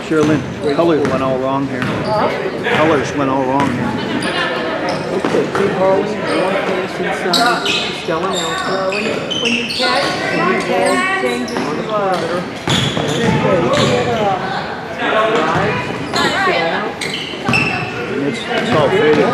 Sherilyn, colors went all wrong here. Colors went all wrong here. Okay, keep Harley, one pass inside, Stella Nelson. When you catch, change it to It's all faded.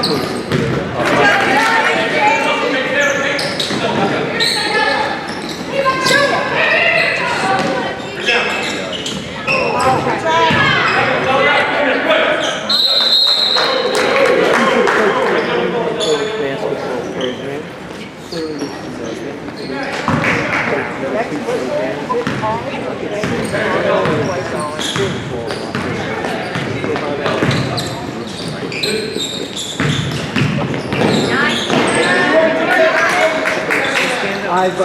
I've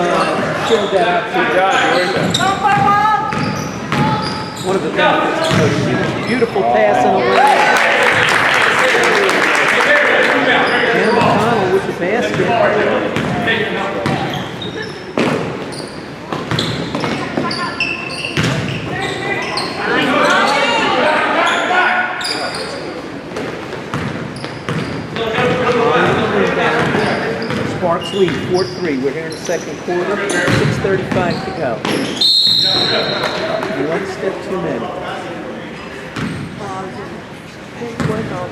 showed that out to one of the benefits. Beautiful pass in the way. And McConnell with the basket. 4-3. We're here in the second quarter. 6:35 to go. One step too many.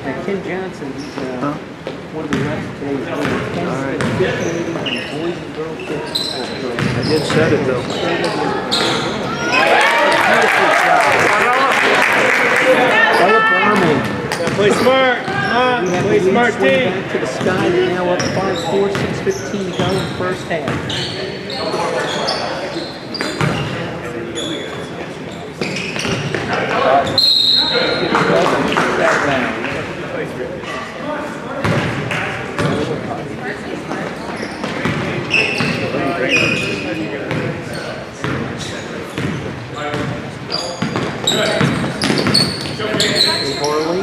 And Ken Johnson, he's one of the refs today. All right. Boys and girls football. I did set it though. Play smart. Play smart team. Back to the sky. They're now up 5-4, 6:15 to go in the first half. Harley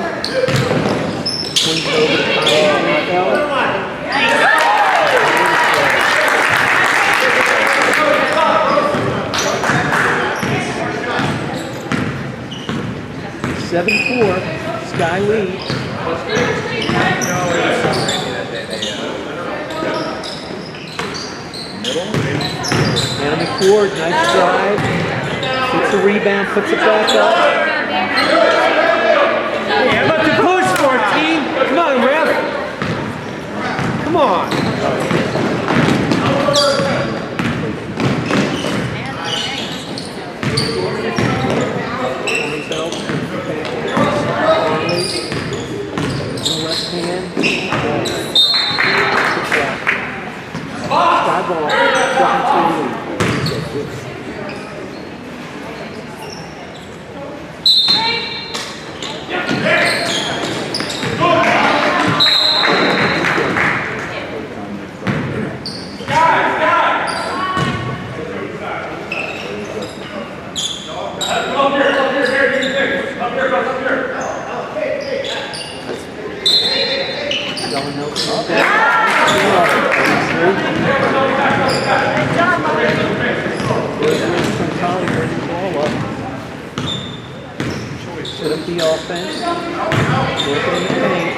swings over to Kyle. 7-4, Sky lead. Anna McCord, nice drive. Gets the rebound, puts it back up. Hey, I'm about to push for it, team. Come on, ref. Come on. Left hand. Sky ball. 7-2 lead. Set up the offense. Work in the paint.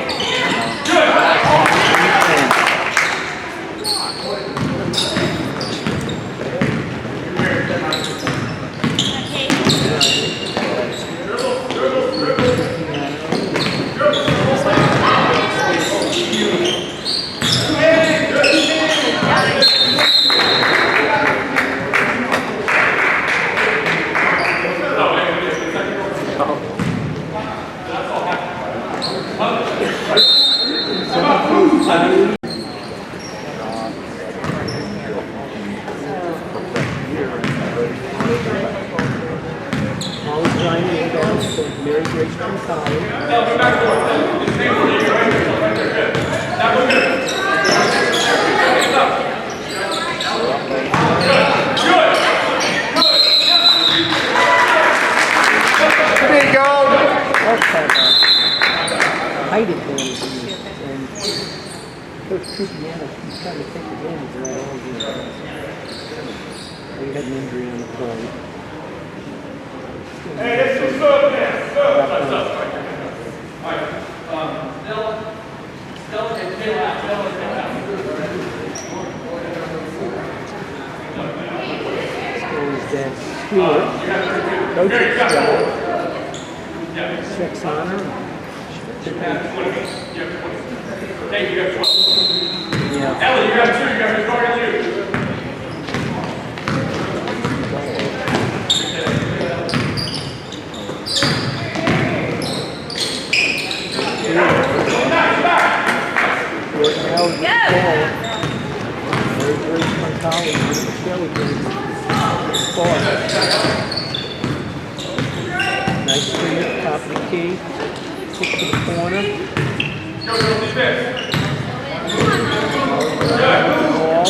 have a height advantage, and Coach Trupiano keeps trying to take advantage of that all year. He had an injury on the play. Hey, this is good, man. Good. Stella and Taylor. Is that Stewart, coach at Stella, checks on her. Thank you, you got 12. Yeah. Ellie, you got 2. You got Victoria, 2. Very smart colleague, Shelley far. Nice screen at the top of the key. Kick to the corner. Ball.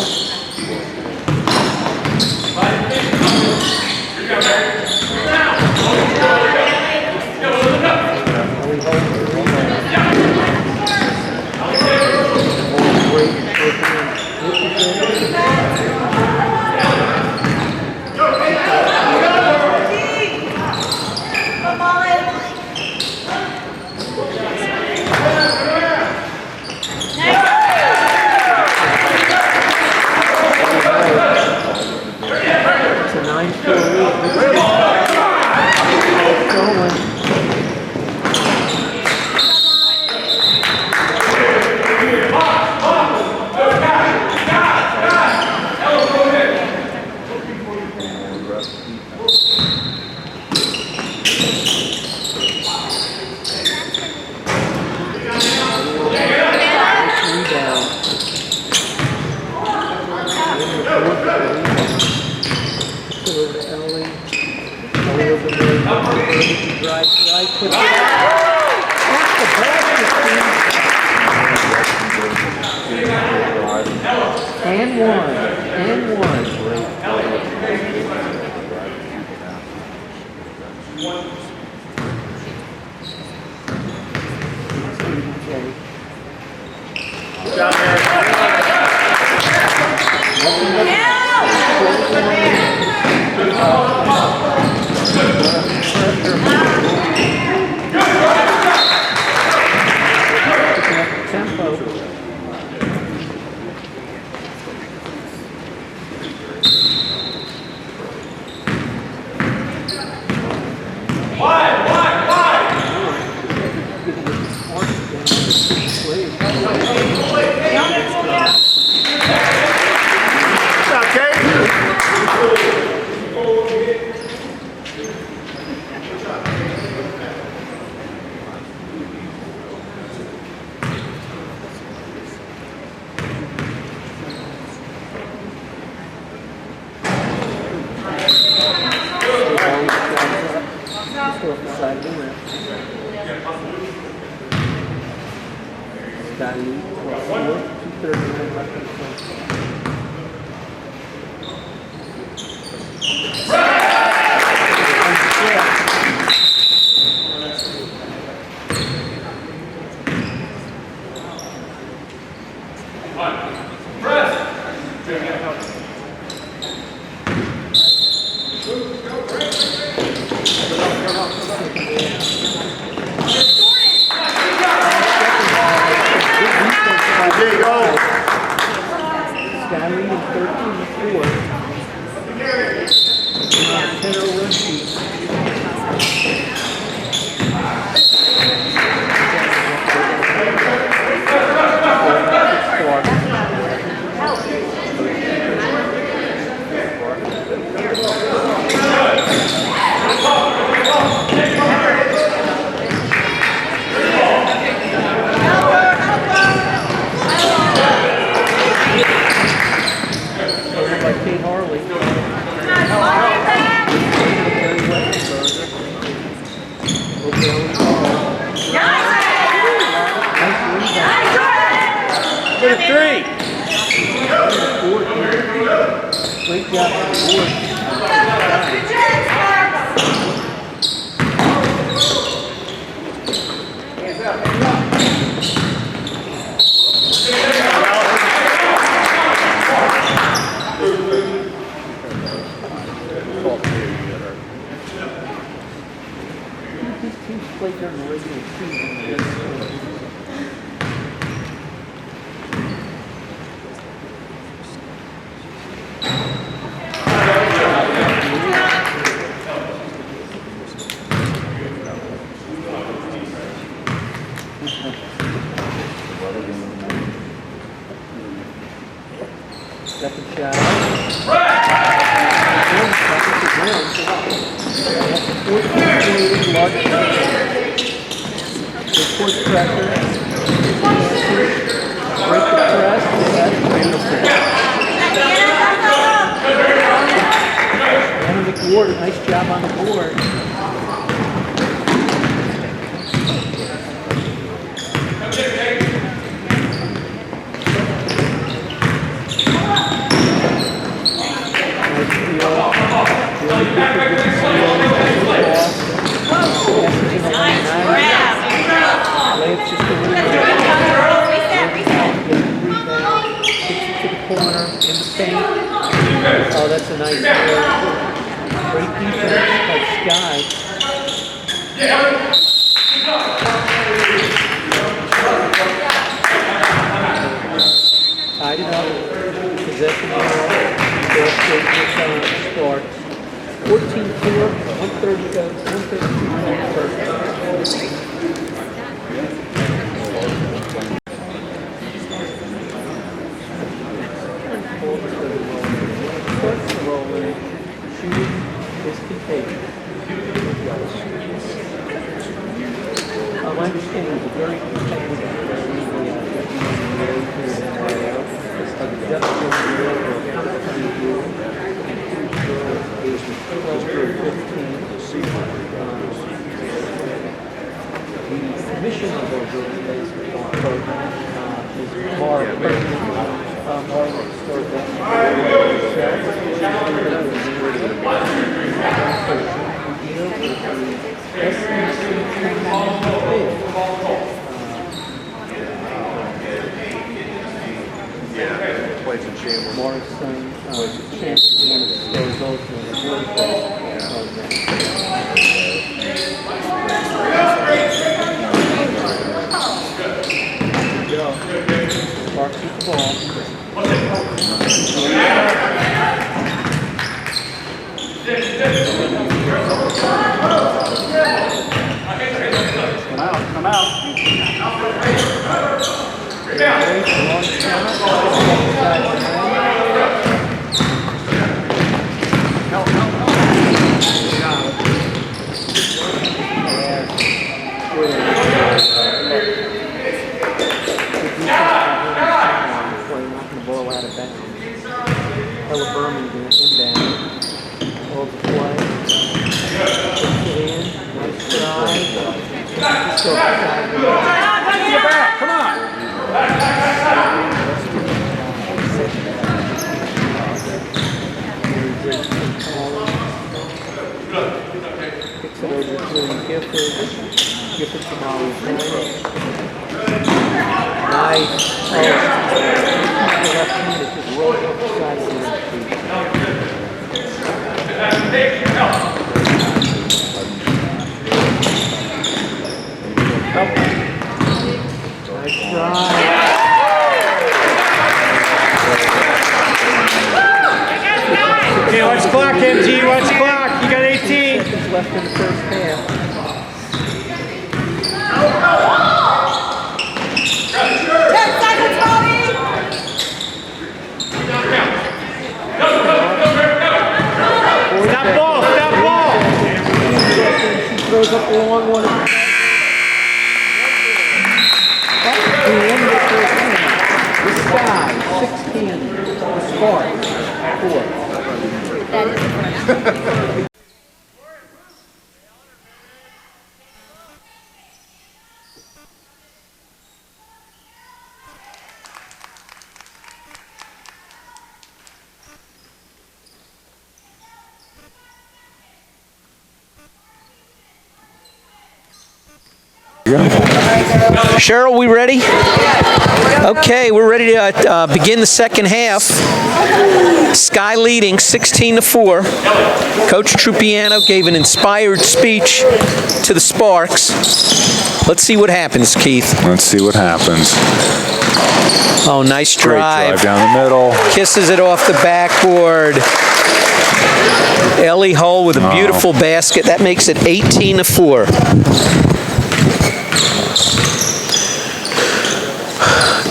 teams played during the regular season. Second shot. Push pressure. Break the press. That's beautiful. Anna McWard, nice job on the board. Layups just a little bit. Kicks it to the corner, in the paint. Oh, that's a nice play. Great defense by Sky. Tied it up. Possession arrow. Ball straight Sparks. 14-4, 130 goes, 132 first. Rolling, shooting is contagious. My understanding is a very competitive The commission of those organizations program is more Morrison, Chance is one of the stores also in the program. Sparks with the ball. Come out. Birmingham inbound. Holds the play. Puts it in. Nice drive. Just go outside. Come on. Kicks it over to Gifford. Gifford to Molly. Nice. Oh, the left hand is just rolling up the side of the feet. Nice drive. Okay, watch the clock, MG. Watch the clock. You got 18. Seconds left in the first half. 10 seconds, Bobby! Stop ball. Stop ball. She throws up a long one. That's the end of the first half. The Sky, 16. The Sparks, 4. Cheryl, we ready? Okay, we're ready to begin the second half. Sky leading 16-4. Coach Trupiano gave an inspired speech to the Sparks. Let's see what happens, Keith. Let's see what happens. Oh, nice Great drive. drive down the middle. Kisses it off the backboard. Ellie Hull with a beautiful basket. That makes it 18-4.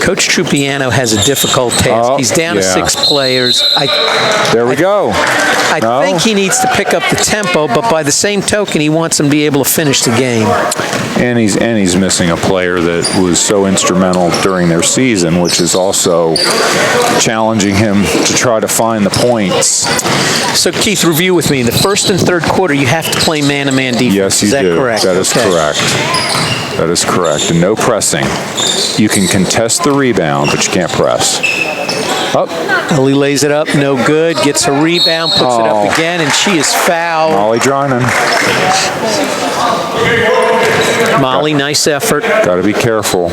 Coach Trupiano has a difficult task. He's down to 6 players. There we go. I think he needs to pick up the tempo, but by the same token, he wants him to be able to finish the game. And he's missing a player that was so instrumental during their season, which is also challenging him to try to find the points. So, Keith, review with me. In the first and third quarter, you have to play man-to-man defense. Yes, you do. Is that correct? That is correct. That is correct. And no pressing. You can contest the rebound, but you can't press. Up. Ellie lays it up, no good. Gets her rebound, puts it up again, and she is fouled. Molly Drynan. Molly, nice effort. Got to be careful.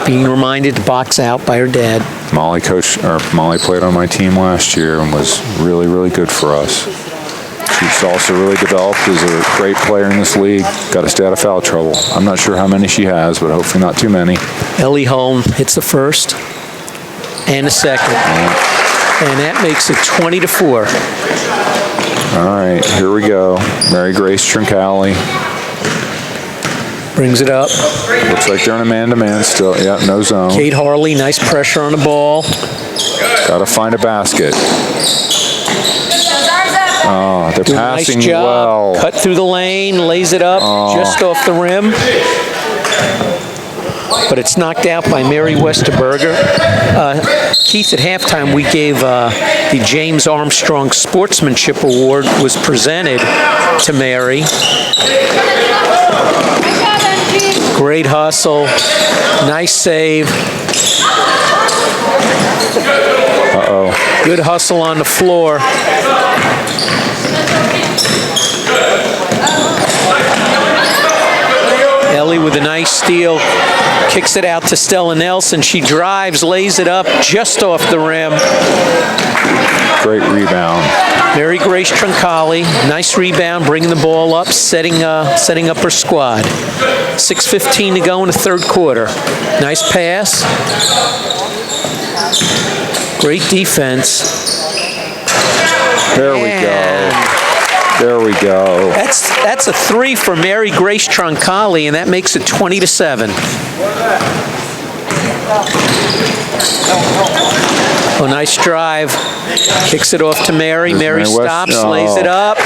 Being reminded to box out by her dad. Molly played on my team last year and was really, really good for us. She's also really developed as a great player in this league. Got to stay out of foul trouble. I'm not sure how many she has, but hopefully not too many. Ellie Holm hits the first and the second. And that makes it 20-4. All right, here we go. Mary Grace Trincali. Brings it up. Looks like they're in a man-to-man still. Yeah, no zone. Kate Harley, nice pressure on the ball. Got to find a basket. Oh, they're Doing passing nice job. well. Cut through the lane, lays it up just off the rim. But it's knocked out by Mary Westerberger. Keith, at halftime, we gave the James Armstrong Sportsmanship Award was presented to Mary. Great hustle. Nice save. Uh-oh. Good hustle on the floor. Ellie with a nice steal. Kicks it out to Stella Nelson. She drives, lays it up just off the rim. Great rebound. Mary Grace Trincali, nice rebound, bringing the ball up, setting up her squad. 6:15 to go in the third quarter. Nice pass. Great defense. There we go. There we go. That's a 3 for Mary Grace Trincali, and that makes it 20-7. Oh, nice drive. Kicks it off to Mary. Mary stops, lays it up,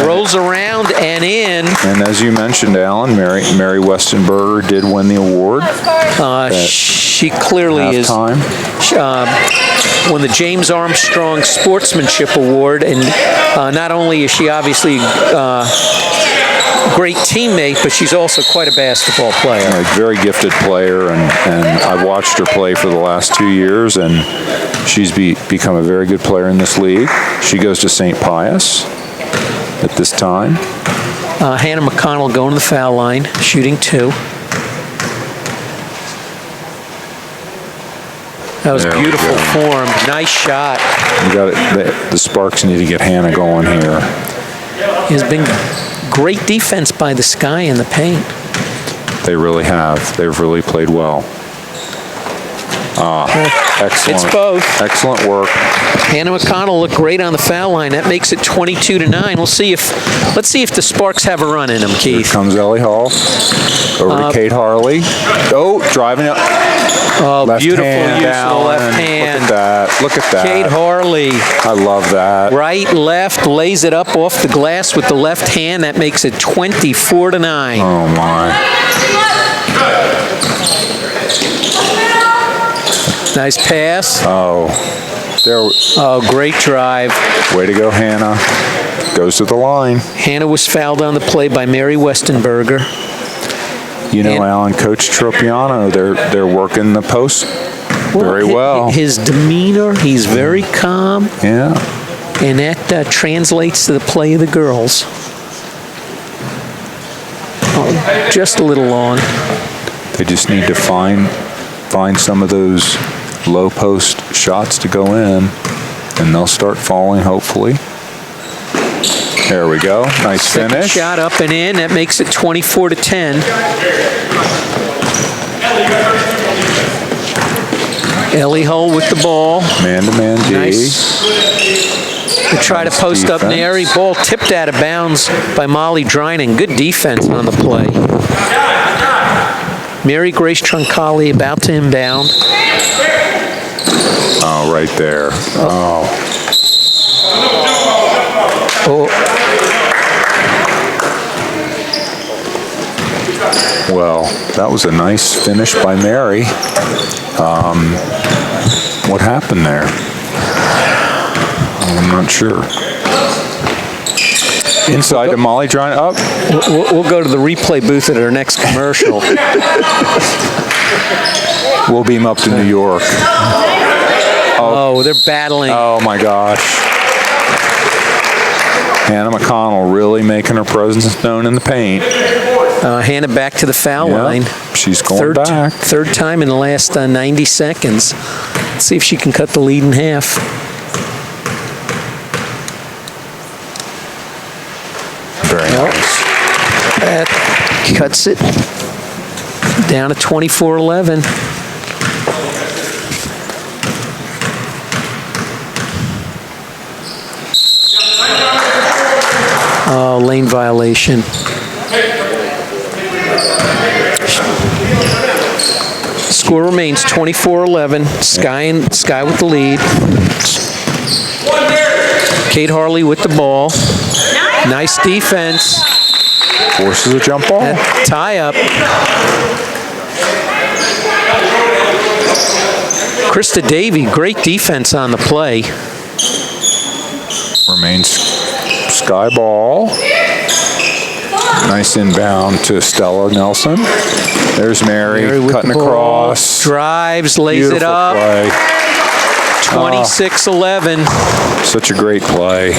rolls around and in. And as you mentioned, Alan, Mary Westenberger did win the award. She clearly is. Won the James Armstrong Sportsmanship Award, and not only is she obviously a great teammate, but she's also quite a basketball player. A very gifted player, and I've watched her play for the last 2 years, and she's become a very good player in this league. She goes to St. Pius at this time. Hannah McConnell going to the foul line, shooting 2. That was beautiful form. Nice shot. You got it. The Sparks need to get Hannah going here. Has been great defense by the Sky in the paint. They really have. They've really played well. Excellent. It's both. Excellent work. Hannah McConnell looked great on the foul line. That makes it 22-9. Let's see if the Sparks have a run in them, Keith. Here comes Ellie Hall. Over to Kate Harley. Oh, driving up. Oh, left beautiful hand use of the left hand. Look at that. Look at that. Kate Harley. I love that. Right, left, lays it up off the glass with the left hand. That makes it 24-9. Oh, my. Nice pass. Oh, great drive. Way to go, Hannah. Goes to the line. Hannah was fouled on the play by Mary Westenberger. You know, Alan, Coach Tropiano, they're working the post very well. His demeanor, he's very calm. Yeah. And that translates to the play of the girls. just a little long. They just need to find some of those low post shots to go in, and they'll start falling, hopefully. There we go. Nice Second finish. shot up and in. That makes it 24-10. Ellie Hull with the ball. Man-to-man D. Nice. To try to post up defense. Nary. Ball tipped out of bounds by Molly Drinan. Good defense on the play. Mary Grace Troncali about to inbound. Oh, right there. Oh. Well, that was a nice finish by Mary. What happened there? I'm not sure. Inside to Molly Drinan. Up. We'll go to the replay booth at our next commercial. We'll beam up to New York. Oh, they're battling. Oh my gosh. Hannah McConnell really making her presence known in the paint. Hannah back to the foul line. She's going back. Third time in the last 90 seconds. Let's see if she can cut the lead in half. Very nice. That cuts it down to 24-11. Oh, lane violation. Score remains 24-11. Sky with the lead. Kate Harley with the ball. Nice defense. Forces a jump ball. That tie up. Krista Davey, great defense on the play. Remains Sky ball. Nice inbound to Stella Nelson. There's Mary with cutting the ball. across. Drives, lays it Beautiful up. play. 26-11. Such a great play.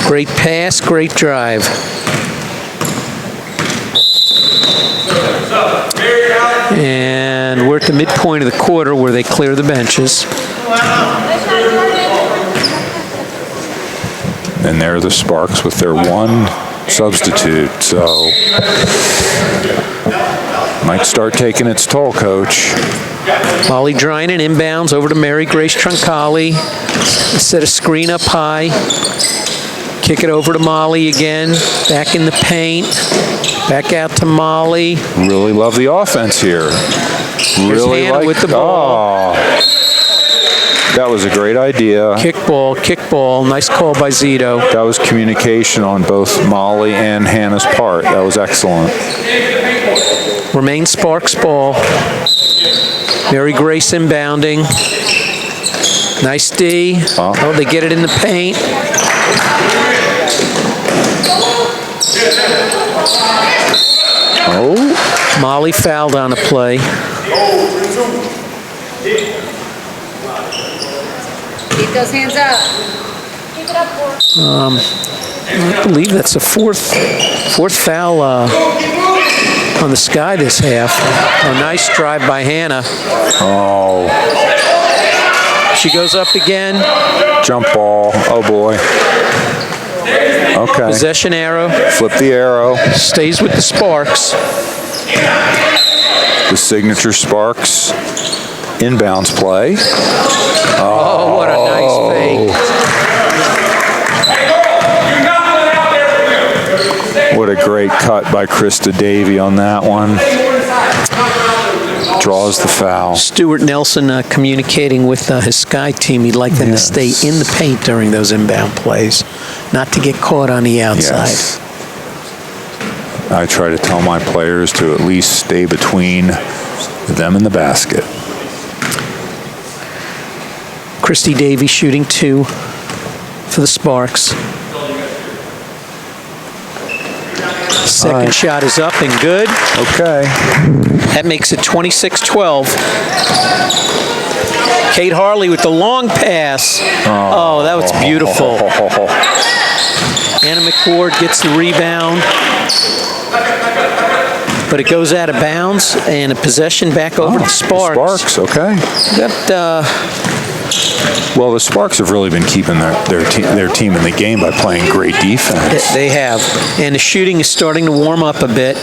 Great pass, great drive. And we're at the midpoint of the quarter where they clear the benches. And there are the Sparks with their one substitute. So might start taking its toll, Coach. Molly Drinan inbounds over to Mary Grace Troncali. Set a screen up high. Kick it over to Molly again. Back in the paint. Back out to Molly. Really love the offense here. Really Hannah like with the ball. Oh, that was a great idea. Kick ball. Nice call by Zito. That was communication on both Molly and Hannah's part. That was excellent. Remains Sparks ball. Mary Grace inbounding. Nice D. Oh, they get it in the paint. Oh, Molly fouled on a play. Keep those hands up. Keep it up, I believe that's the fourth foul on the Sky this half. A nice drive by Hannah. oh, She goes up again. jump ball. Oh boy. Okay. Possession arrow. Flip the arrow. Stays with the Sparks. The signature Sparks inbounds play. Oh, what a nice fake. What a great cut by Krista Davey on that one. Draws the foul. Stuart Nelson communicating with his Sky team. He'd like them to stay in the paint during those inbound plays, not to get caught on the outside. Yes. I try to tell my players to at least stay between them and the basket. Christy Davey shooting 2 for the Sparks. Second shot is up and good. Okay. That makes it 26-12. Kate Harley with the long pass. Oh, that was beautiful. Anna McWard gets the rebound. but it goes out of bounds, and a possession back over to Sparks. Sparks, okay. Well, the Sparks have really been keeping their team in the game by playing great defense. They have, and the shooting is starting to warm up a bit.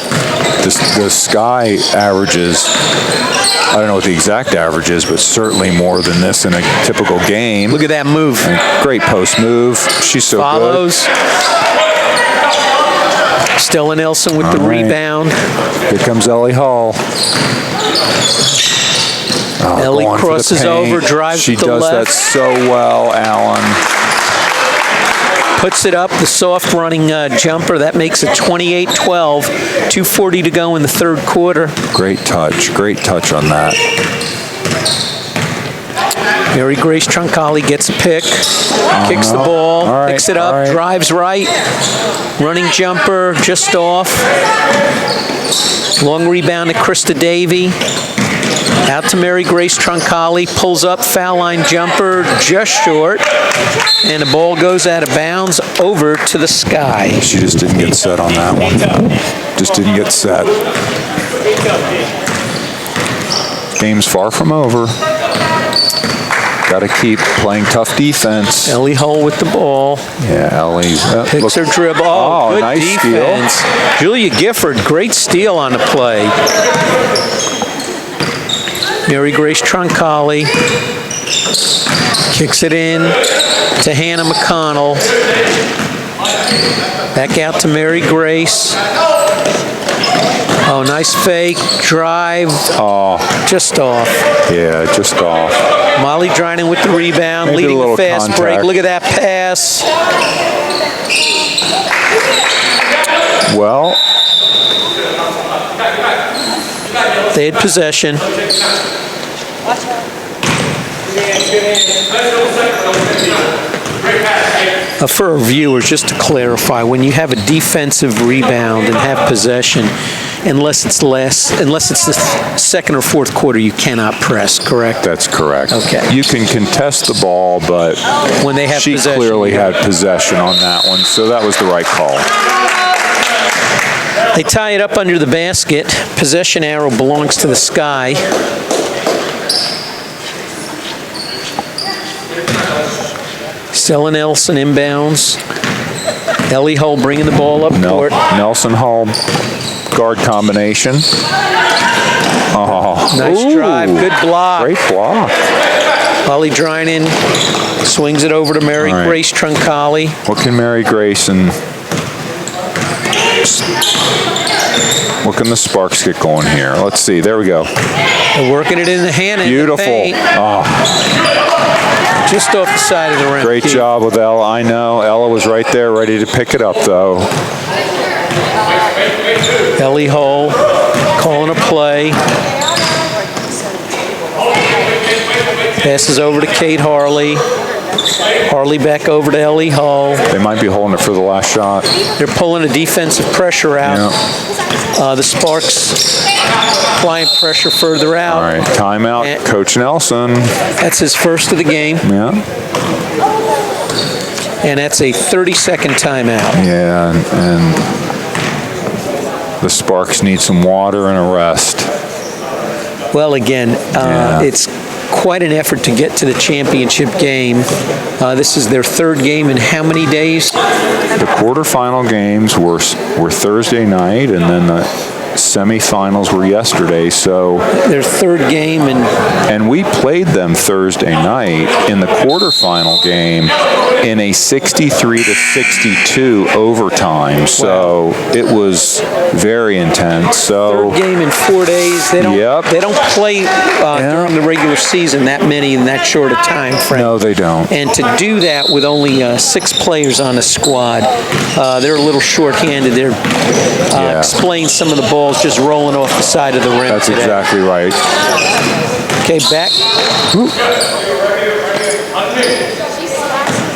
The Sky averages, I don't know what the exact average is, but certainly more than this in a typical game. Look at that move. And great post move. She's so Follows. good. Stella Nelson with the rebound. Here comes Ellie Hull. Ellie crosses over, drives she to the does left. that so well, Allen. Puts it up, the soft running jumper. That makes it 28-12. 2:40 to go in the third quarter. Great touch on that. Mary Grace Troncalli gets a pick, kicks the ball, right, picks it up, drives right, running jumper just off. Long rebound to Krista Davey. Out to Mary Grace Troncalli, pulls up, foul line jumper, just short, and the ball goes out of bounds over to the Sky. She just didn't get set on that one. Just didn't get set. Game's far from over. Got to keep playing tough defense. Ellie Hull with the ball. Yeah, Ellie. Picks her dribble. Oh, good nice defense. steal. Julia Gifford, great steal on the play. Mary Grace Troncalli kicks it in to Hannah McConnell. Back out to Mary Grace. Oh, nice fake. Drive. Oh. Just off. Yeah, just off. Molly Dryden with the rebound, Maybe leading a the little fast contact. break. Look at that pass. Well, they had possession. For our viewers, just to clarify, when you have a defensive rebound and have possession, unless it's the second or fourth quarter, you cannot press, correct? that's correct. Okay. You can contest the ball, but When they have she possession, clearly yeah. had possession on that one, so that was the right call. They tie it up under the basket. Possession arrow belongs to the Sky. Stella Nelson inbounds. Ellie Hull bringing the ball up court. Nelson Hall guard combination. Oh, Nice drive, good block. Great block. Molly Dryden swings it over to Mary All right. Grace Troncalli. What can Mary Grace and what can the Sparks get going here? Let's see. There we go. They're working it in the hand. Beautiful. Oh. Just off the side of the rim. Great Keith. job with Ella. I know. Ella was right there ready to pick it up, though. Ellie Hull calling a play. Passes over to Kate Harley. Harley back over to Ellie Hull. They might be holding it for the last shot. They're pulling a defensive pressure out. Yeah. The Sparks applying pressure further out. All right, timeout. And- Coach Nelson. That's his first of the game, Yeah. and that's a 30-second timeout. Yeah, and the Sparks need some water and a rest. Well, again, Yeah. it's quite an effort to get to the championship game. This is their third game in how many days? The quarterfinal games were Thursday night, and then the semifinals were yesterday. So, Their third game, and we played them Thursday night in the quarterfinal game in a 63-62 overtime. So it was very intense. So third game in 4 days. They don't. Yep. They don't play during the regular season that many in that short a time frame. no, they don't. And to do that with only 6 players on the squad, they're a little short-handed. They're explain some of the balls just rolling off the side of the rim. That's today. exactly right. Okay, back.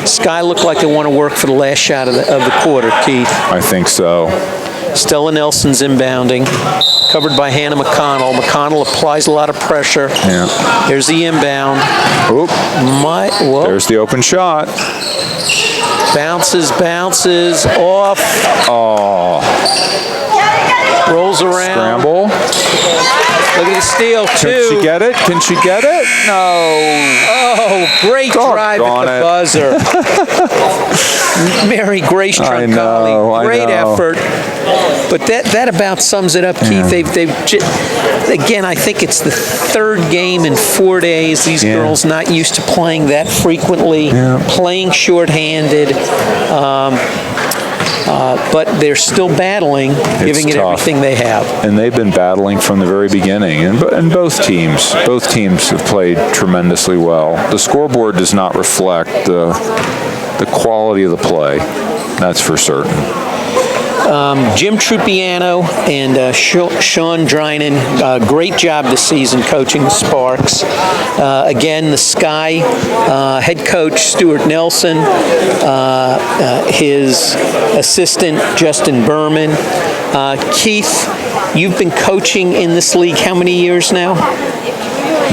Sky looked like they want to work for the last shot of the quarter, Keith. I think so. Stella Nelson's inbounding, covered by Hannah McConnell. McConnell applies a lot of pressure. Yeah. Here's the inbound. Oop. Whoa. There's the open shot. Bounces off. Oh, Rolls around. scramble. Look at the steal, Can too. she get it? Can she get it? No. Oh, great drive at the buzzer. Mary Grace Troncalli, great effort. But that about sums it up, Keith. Again, I think it's the third game in 4 days. These girls not used to playing that frequently, playing shorthanded. But they're still battling, giving it everything they have. And they've been battling from the very beginning. And both teams have played tremendously well. The scoreboard does not reflect the quality of the play. That's for certain. Jim Trupiano and Sean Drinan, great job this season coaching the Sparks. Again, the Sky head coach Stuart Nelson, his assistant Justin Berman. Keith, you've been coaching in this league how many years now?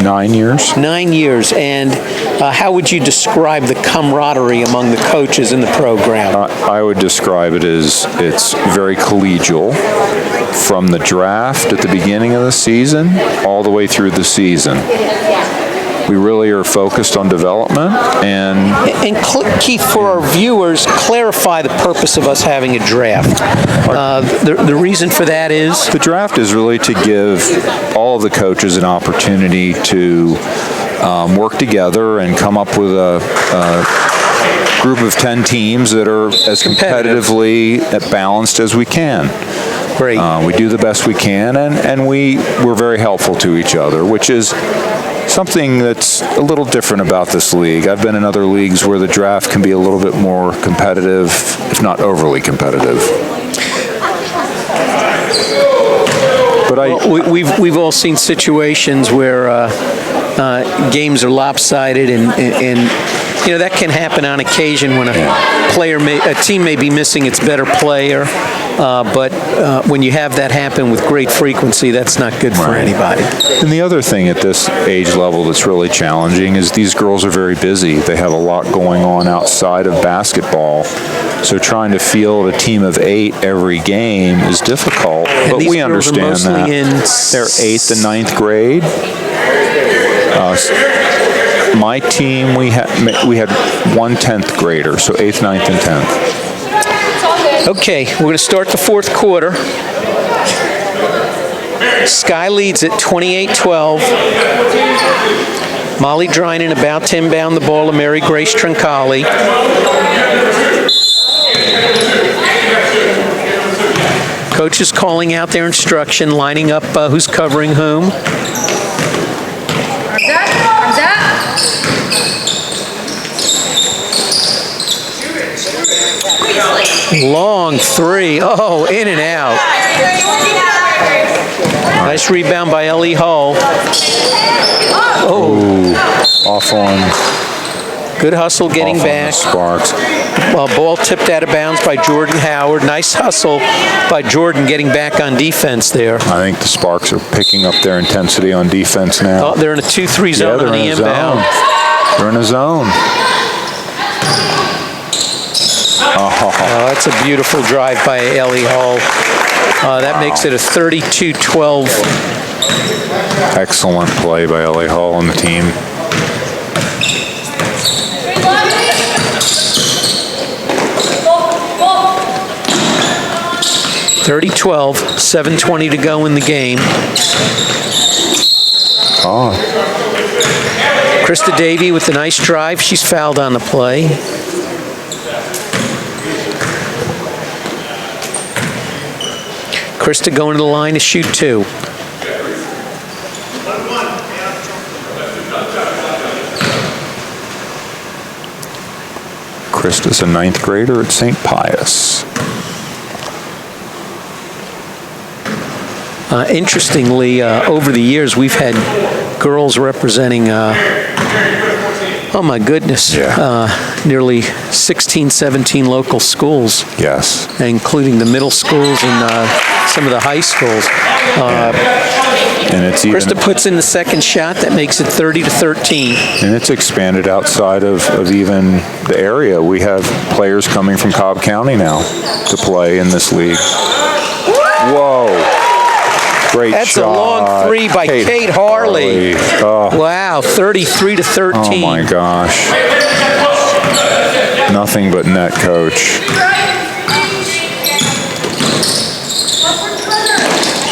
9 years. 9 years. And how would you describe the camaraderie among the coaches in the program? I would describe it as it's very collegial from the draft at the beginning of the season all the way through the season. We really are focused on development and Keith, for our viewers, clarify the purpose of us having a draft. The reason for that is? The draft is really to give all of the coaches an opportunity to work together and come up with a group of 10 teams that are as competitively balanced as we can. Great. We do the best we can, and we're very helpful to each other, which is something that's a little different about this league. I've been in other leagues where the draft can be a little bit more competitive, if not overly competitive. But we've all seen situations where games are lopsided, and you know that can happen on occasion when a team may be missing its better player. But when you have that happen with great frequency, that's not good for anybody. And the other thing at this age level that's really challenging is these girls are very busy. They have a lot going on outside of basketball. So trying to field a team of 8 every game is difficult. And but we understand that. They're 8th and 9th grade. My team, we had 1 10th grader, so 8th, 9th, and 10th. Okay, we're going to start the fourth quarter. Sky leads at 28-12. Molly Drinan about to inbound the ball to Mary Grace Troncalli. Coach is calling out their instruction, lining up who's covering whom. Long three. Oh, in and out. Nice rebound by Ellie Hull. Oh. Off on. Good hustle getting back. Sparks. Ball tipped out of bounds by Jordan Howard. Nice hustle by Jordan getting back on defense there. I think the Sparks are picking up their intensity on defense now. Oh, they're in a 2-3 zone on the inbound. They're in a zone. Oh, that's a beautiful drive by Ellie Hall. That makes it a 32-12. Excellent play by Ellie Hall and the team. (30-12), 7:20 to go in the game. Oh. Krista Davey with a nice drive. She's fouled on the play. Krista going to the line to shoot 2. Krista's a 9th grader at St. Pius. Interestingly, over the years, we've had girls representing, oh my goodness, nearly 16, 17 local schools. Yes. Including the middle schools and some of the high schools. And it's even, Krista puts in the second shot. That makes it 30-13. And it's expanded outside of even the area. We have players coming from Cobb County now to play in this league. Whoa. Great That's shot. a long three by Kate Harley. Oh, Wow, 33 to 13. oh my gosh. Nothing but net, coach.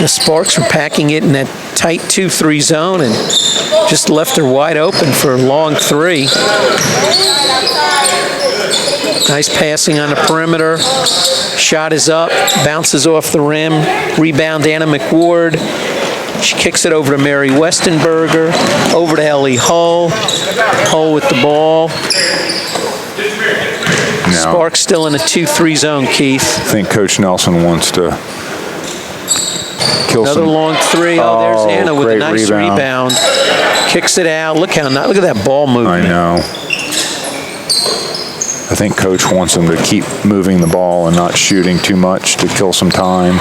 The Sparks were packing it in that tight 2-3 zone and just left her wide open for a long three. Nice passing on the perimeter. Shot is up, bounces off the rim. Rebound, Anna McWard. She kicks it over to Mary Westenberger, over to Ellie Hull. Hull with the ball. Now, Sparks still in a 2-3 zone, Keith. I think Coach Nelson wants to kill Another some. long three. Oh, there's Anna with a great nice rebound. Kicks it out. Look at that ball movement. I know. I think Coach wants them to keep moving the ball and not shooting too much to kill some time.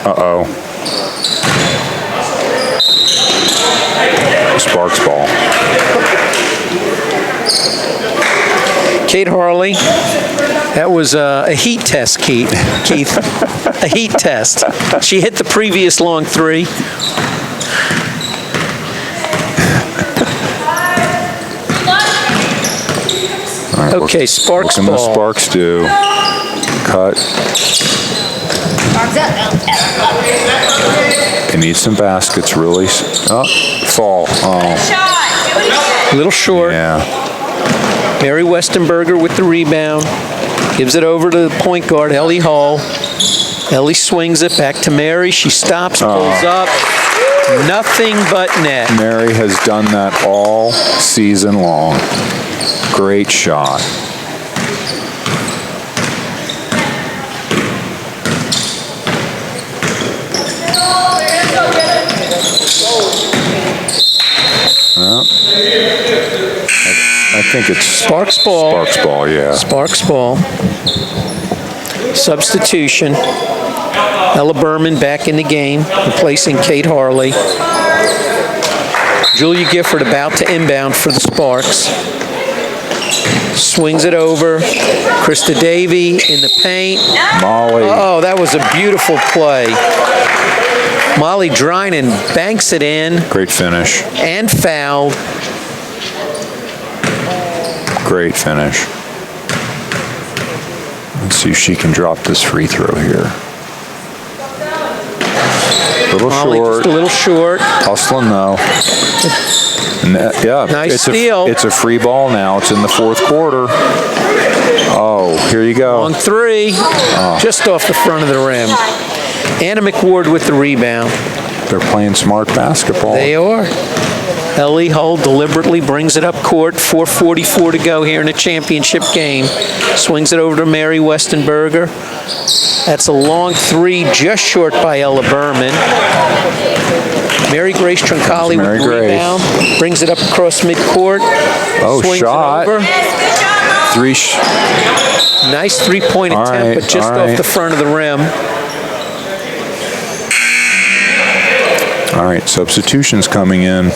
Uh-oh. Sparks ball. Kate Harley. That was a heat test, Keith. A heat test. She hit the previous long three. All right, Okay, Sparks what can the ball. Sparks do? Cut. They need some baskets, really. Oh, fall. Oh, A little short. yeah. Mary Westenberger with the rebound. Gives it over to the point guard, Ellie Hall. Ellie swings it back to Mary. She stops, pulls up. Nothing but net. Mary has done that all season long. Great shot. Well, I think it's Sparks ball. Sparks ball, yeah. Sparks ball. Substitution. Ella Berman back in the game, replacing Kate Harley. Julia Gifford about to inbound for the Sparks. Swings it over. Krista Davey in the paint. Molly. Oh, that was a beautiful play. Molly Drinan banks it in Great finish. and fouled. Great finish. Let's see if she can drop this free throw here. Little Molly short. just a little short. Hustling though. Yeah. Nice it's steal. It's a free ball now. It's in the fourth quarter. Oh, here you go. Long three, just off the front of the rim. Anna McWard with the rebound. They're playing smart basketball. They are. Ellie Hull deliberately brings it up court. 4:44 to go here in the championship game. Swings it over to Mary Westenberger. That's a long three, just short by Ella Berman. Mary Grace Troncalli with Mary the Grace. rebound. Brings it up across midcourt. Oh, Swings shot. it over. Nice three-point All attempt, right, but just all off right. the front of the rim. All right, substitutions coming in.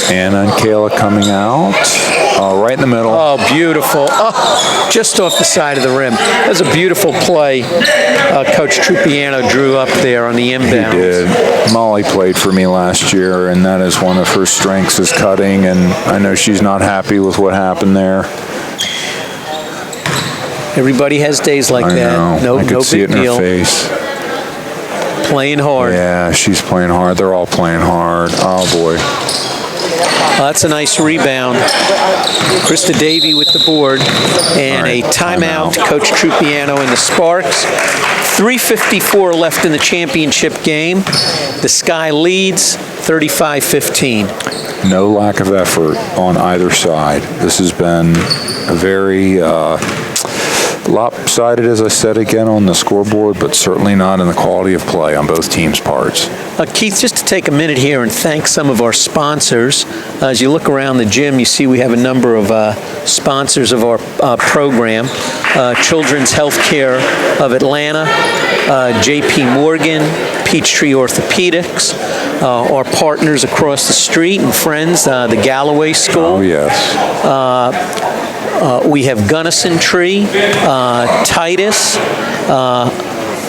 Anna and Kayla coming out. Right in the middle. Oh, beautiful. Oh, just off the side of the rim. That was a beautiful play Coach Trupiano drew up there on the inbound. He did. Molly played for me last year, and that is one of her strengths is cutting, and I know she's not happy with what happened there. Everybody has days like I that. know. No, I could no see big it in deal. her face. Playing hard. Yeah, she's playing hard. They're all playing hard. Oh, boy. That's a nice rebound. Krista Davey with the board. And All right, a timeout. timeout. Coach Trupiano and the Sparks. 3:54 left in the championship game. The Sky leads 35-15. No lack of effort on either side. This has been a very lopsided, as I said again, on the scoreboard, but certainly not in the quality of play on both teams' parts. Keith, just to take a minute here and thank some of our sponsors. As you look around the gym, you see we have a number of sponsors of our program. Children's Healthcare of Atlanta, J.P. Morgan, Peachtree Orthopedics, our partners across the street and friends, the Galloway School. Oh, yes. We have Gunnison Tree, Titus,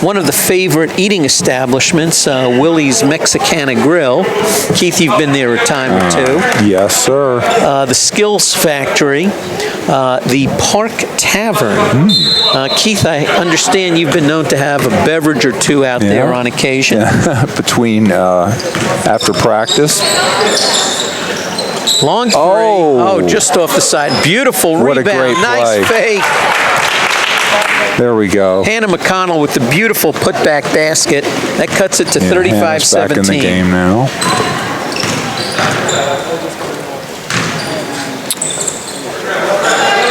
one of the favorite eating establishments, Willie's Mexicana Grill. Keith, you've been there a time or two. Yes, sir. The Skills Factory, the Park Tavern. Keith, I understand you've been known to have a beverage or two out there on occasion. Yeah. Between after practice. Long three. Oh, just off the side. Beautiful What a rebound. great Nice play. fake. There we go. Hannah McConnell with the beautiful putback basket. That cuts it to Yeah, Hannah's 35-17. back in the game now.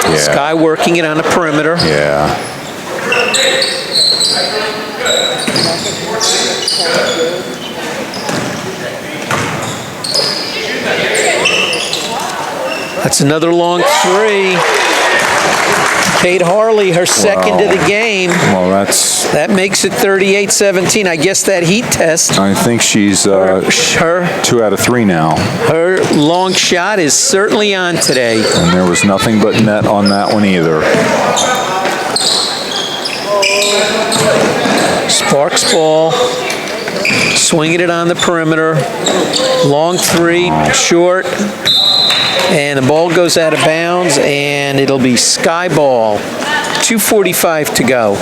Yeah. Sky working it on the perimeter. Yeah. That's another long three. Kate Harley, her second of the game. Well, That makes it 38-17. I guess that heat test. I think she's 2 out of 3 now. Her long shot is certainly on today. And there was nothing but net on that one either. Sparks ball. Swinging it on the perimeter. Long three, short. And the ball goes out of bounds, and it'll be Sky ball. 2:45 to go.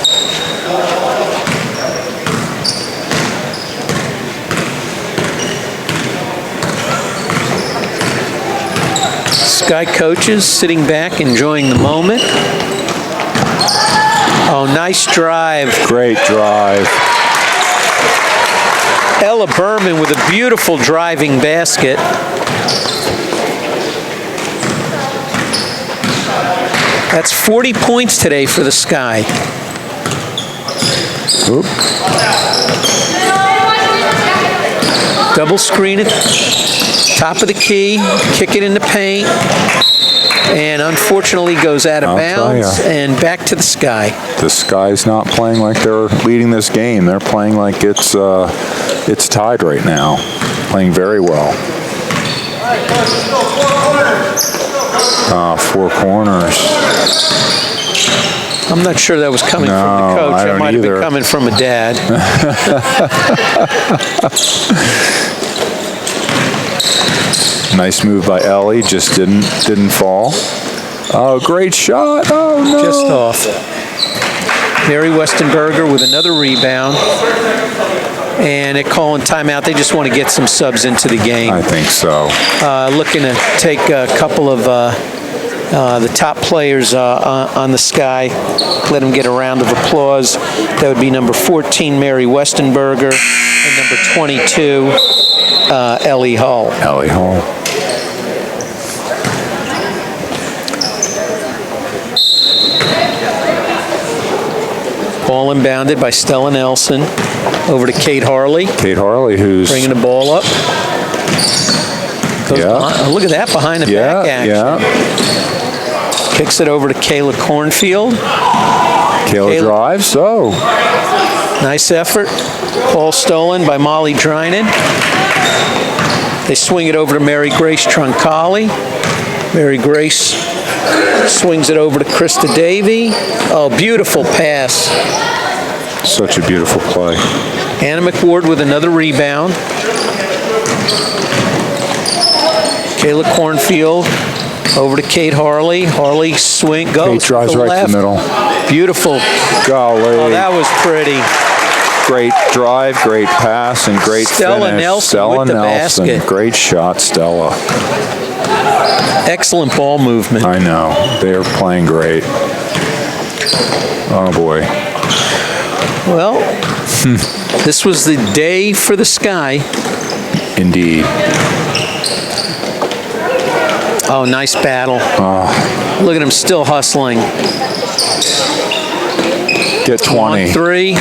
Sky coaches sitting back, enjoying the moment. Oh, nice drive. Great drive. Ella Berman with a beautiful driving basket. That's 40 points today for the Sky. Oop. Double screen it, top of the key, kick it in the paint, and unfortunately goes out of I'll tell bounds ya. and back to the Sky. The Sky's not playing like they're leading this game. They're playing like it's tied right now. Playing very well. 4 corners. I'm not sure that was coming from No, the coach. I That don't might have been either. coming from a dad. Nice move by Ellie. Just didn't fall. Oh, great shot. Oh, no. Just off. Mary Westenberger with another rebound. And they're calling timeout. They just want to get some subs into the game. I think so. Looking to take a couple of the top players on the Sky. Let them get a round of applause. That would be number 14, Mary Westenberger, and number 22, Ellie Hull. Ellie Hall. Ball inbounded by Stella Nelson. Over to Kate Harley. Kate Harley, who's Bringing the ball up. Goes behind, look at that behind the back action. Kicks it over to Kayla Cornfield. Kayla drives. Oh, Nice effort. Ball stolen by Molly Drinan. They swing it over to Mary Grace Troncali. Mary Grace swings it over to Krista Davey. Oh, beautiful pass. such a beautiful play. Anna McWard with another rebound. Kayla Cornfield over to Kate Harley. Harley swing goes. Kate drives to the right to the left. middle. Beautiful. Golly. Oh, that was pretty. Great drive, great pass, and great Stella finish. Nelson Stella with the Nelson. basket. Great shot, Stella. Excellent ball movement. I know. They are playing great. Oh, boy. Well, this was the day for the Sky. Indeed. Oh, nice battle. Look at him still hustling. Get 20. 1-3.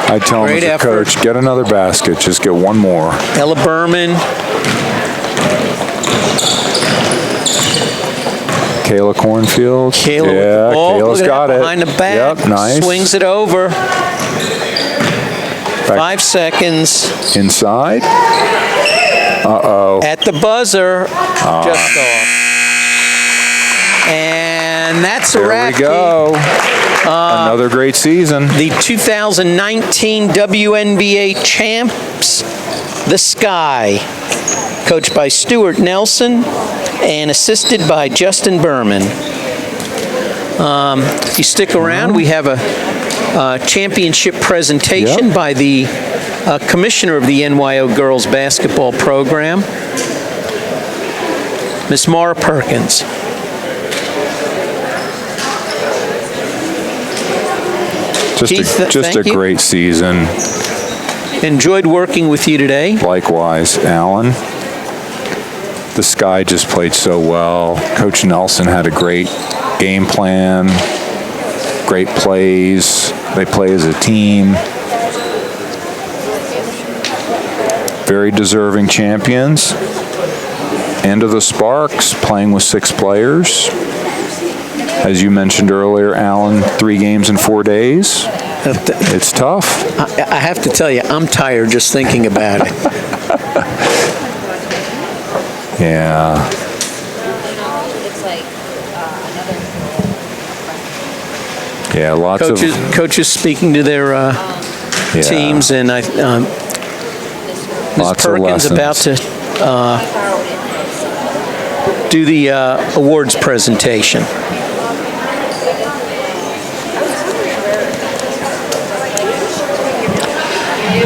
I tell him Great as a effort. coach, get another basket. Just get one more. Ella Berman. Kayla Cornfield. Kayla with yeah, the ball. Kayla's Look at got that it. behind the back. Yep, nice. Swings it over. 5 seconds. Inside. Uh-oh. At the buzzer, just off. And that's a There wrap. we go. Another great season. The 2019 WNBA champs, the Sky, coached by Stuart Nelson and assisted by Justin Berman. If you stick around, we have a championship presentation by the commissioner of the NYO girls basketball program, Miss Mara Perkins. Just a great season. Enjoyed working with you today. Likewise, Alan. The Sky just played so well. Coach Nelson had a great game plan, great plays. They play as a team. Very deserving champions. End of the Sparks, playing with 6 players. As you mentioned earlier, Alan, 3 games in 4 days. It's tough. I have to tell you, I'm tired just thinking about it. Yeah. Yeah, lots of coaches speaking to their teams, and Ms. Perkins about to do the awards presentation.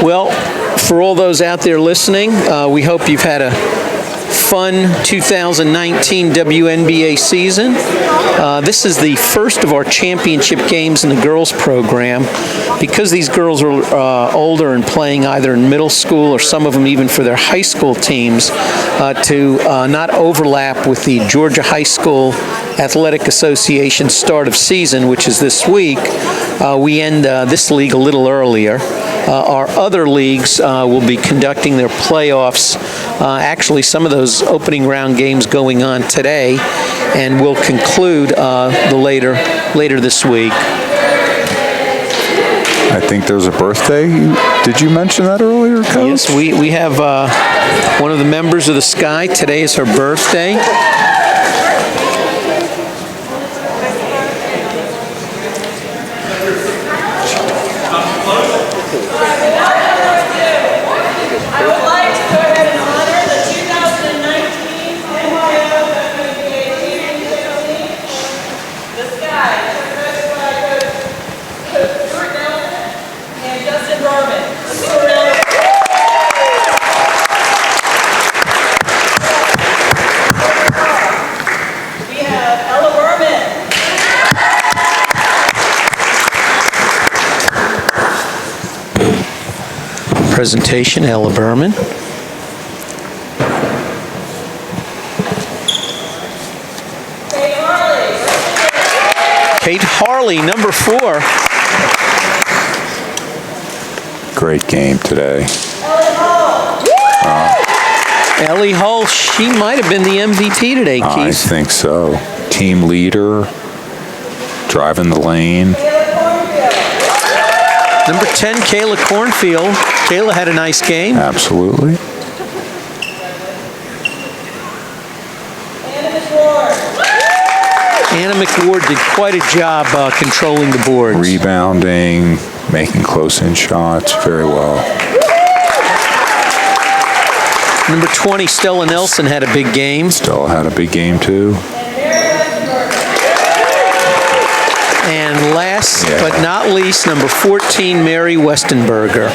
Well, for all those out there listening, we hope you've had a fun 2019 WNBA season. This is the first of our championship games in the girls program. Because these girls are older and playing either in middle school or some of them even for their high school teams, to not overlap with the Georgia High School Athletic Association start of season, which is this week, we end this league a little earlier. Our other leagues will be conducting their playoffs. Actually, some of those opening round games going on today, and we'll conclude later this week. I think there's a birthday. Did you mention that earlier, Coach? Yes, we have one of the members of the Sky. Today is her birthday. Presentation, Ella Berman. Kate Harley, number 4. Great game today. Ellie Hull, she might have been the MVP today, Keith. I think so. Team leader, driving the lane. Number 10, Kayla Cornfield. Kayla had a nice game. Absolutely. Anna McWard did quite a job controlling the boards. Rebounding, making close-in shots very well. Number 20, Stella Nelson had a big game. Stella had a big game too. And last but not least, number 14, Mary Westenberger.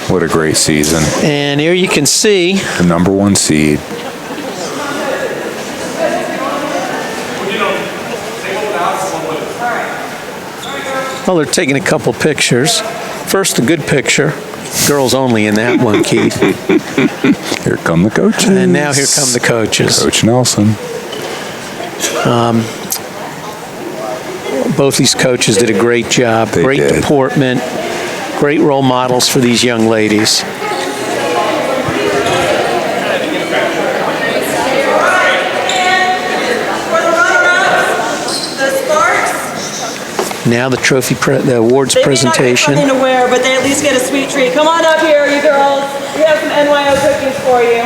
What a great season. And here you can see the number 1 seed. Well, they're taking a couple pictures. First, a good picture. Girls only in that one, Keith. Here come the coaches. And now here come the coaches. Coach Nelson. Both these coaches did a great job. They great did. deportment. Great role models for these young ladies. For the runner-up, the Sparks Now the the awards presentation. They may not get something to wear, but they at least get a sweet treat. Come on up here, you girls. We have some NYO cookies for you.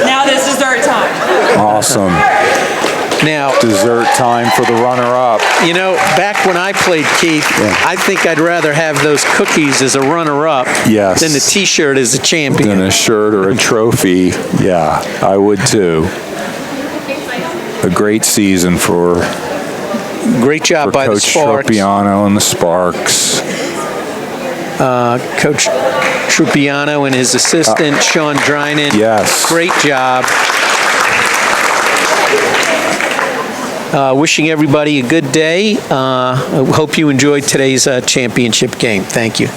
Now it's dessert time. Awesome. Now, Dessert time for the runner-up. you know, back when I played, Keith, I think I'd rather have those cookies as a runner-up Yes. than the T-shirt as a champion. Than a shirt or a trophy. Yeah, I would too. A great season for Great job by the Coach Sparks. Tropiano and the Sparks. Coach Trupiano and his assistant, Sean Drynan. Yes. Great job. Wishing everybody a good day. I hope you enjoyed today's championship game. Thank you.